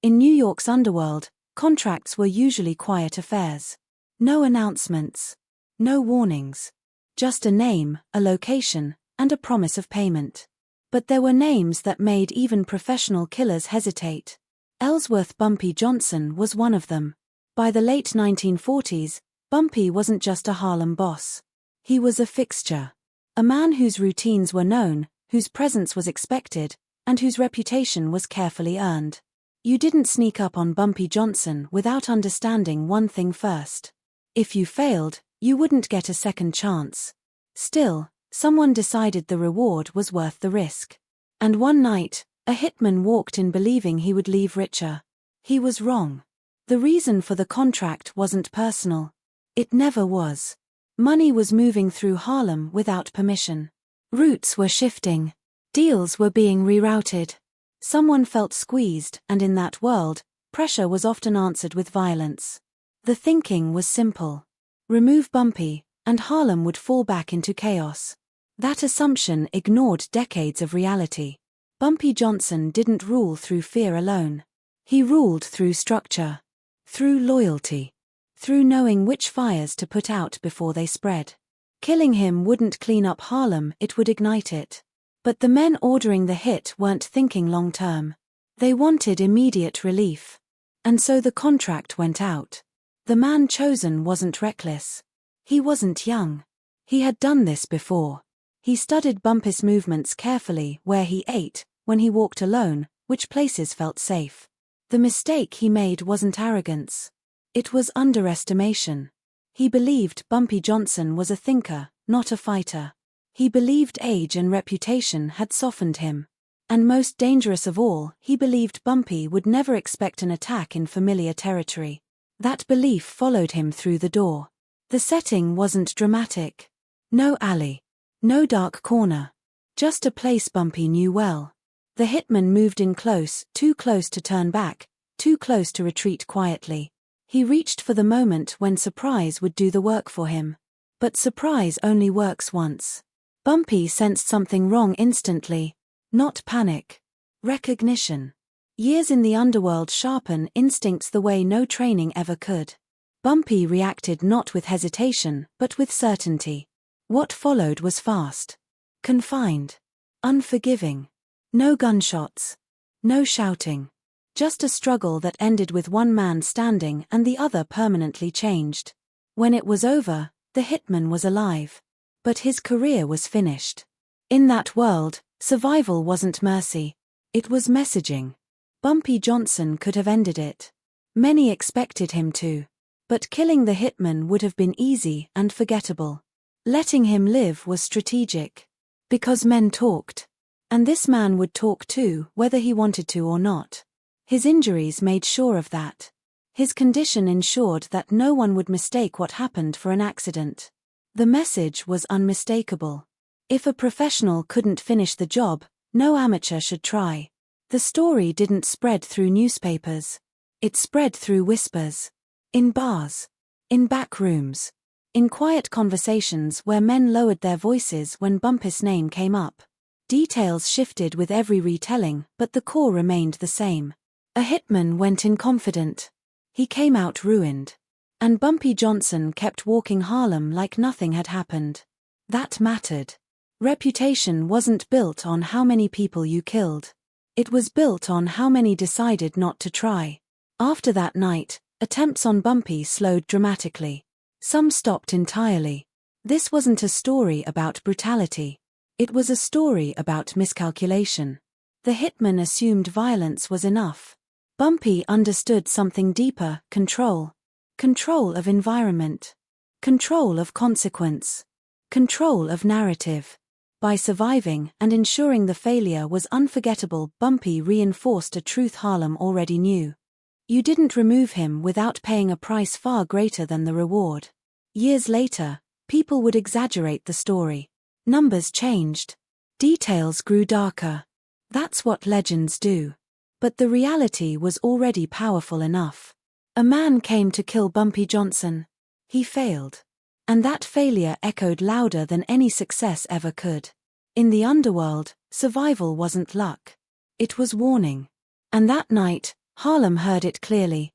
In New York's underworld, contracts were usually quiet affairs. No announcements. No warnings. Just a name, a location, and a promise of payment. But there were names that made even professional killers hesitate. Ellsworth Bumpy Johnson was one of them. By the late 1940s, Bumpy wasn't just a Harlem boss. He was a fixture. A man whose routines were known, whose presence was expected, and whose reputation was carefully earned. You didn't sneak up on Bumpy Johnson without understanding one thing first. If you failed, you wouldn't get a second chance. Still, someone decided the reward was worth the risk. And one night, a hitman walked in believing he would leave richer. He was wrong. The reason for the contract wasn't personal. It never was. Money was moving through Harlem without permission. Routes were shifting. Deals were being rerouted. Someone felt squeezed, and in that world, pressure was often answered with violence. The thinking was simple. Remove Bumpy, and Harlem would fall back into chaos. That assumption ignored decades of reality. Bumpy Johnson didn't rule through fear alone. He ruled through structure. Through loyalty. Through knowing which fires to put out before they spread. Killing him wouldn't clean up Harlem, it would ignite it. But the men ordering the hit weren't thinking long-term. They wanted immediate relief. And so the contract went out. The man chosen wasn't reckless. He wasn't young. He had done this before. He studied Bumpy's movements carefully, where he ate, when he walked alone, which places felt safe. The mistake he made wasn't arrogance. It was underestimation. He believed Bumpy Johnson was a thinker, not a fighter. He believed age and reputation had softened him. And most dangerous of all, he believed Bumpy would never expect an attack in familiar territory. That belief followed him through the door. The setting wasn't dramatic. No alley. No dark corner. Just a place Bumpy knew well. The hitman moved in close, too close to turn back, too close to retreat quietly. He reached for the moment when surprise would do the work for him. But surprise only works once. Bumpy sensed something wrong instantly. Not panic. Recognition. Years in the underworld sharpen instincts the way no training ever could. Bumpy reacted not with hesitation, but with certainty. What followed was fast. Confined. Unforgiving. No gunshots. No shouting. Just a struggle that ended with one man standing and the other permanently changed. When it was over, the hitman was alive. But his career was finished. In that world, survival wasn't mercy. It was messaging. Bumpy Johnson could have ended it. Many expected him to. But killing the hitman would have been easy and forgettable. Letting him live was strategic. Because men talked. And this man would talk too, whether he wanted to or not. His injuries made sure of that. His condition ensured that no one would mistake what happened for an accident. The message was unmistakable. If a professional couldn't finish the job, no amateur should try. The story didn't spread through newspapers. It spread through whispers. In bars. In back rooms. In quiet conversations where men lowered their voices when Bumpy's name came up. Details shifted with every retelling, but the core remained the same. A hitman went in confident. He came out ruined. And Bumpy Johnson kept walking Harlem like nothing had happened. That mattered. Reputation wasn't built on how many people you killed. It was built on how many decided not to try. After that night, attempts on Bumpy slowed dramatically. Some stopped entirely. This wasn't a story about brutality. It was a story about miscalculation. The hitman assumed violence was enough. Bumpy understood something deeper: control. Control of environment. Control of consequence. Control of narrative. By surviving and ensuring the failure was unforgettable, Bumpy reinforced a truth Harlem already knew. You didn't remove him without paying a price far greater than the reward. Years later, people would exaggerate the story. Numbers changed. Details grew darker. That's what legends do. But the reality was already powerful enough. A man came to kill Bumpy Johnson. He failed. And that failure echoed louder than any success ever could. In the underworld, survival wasn't luck. It was warning. And that night, Harlem heard it clearly.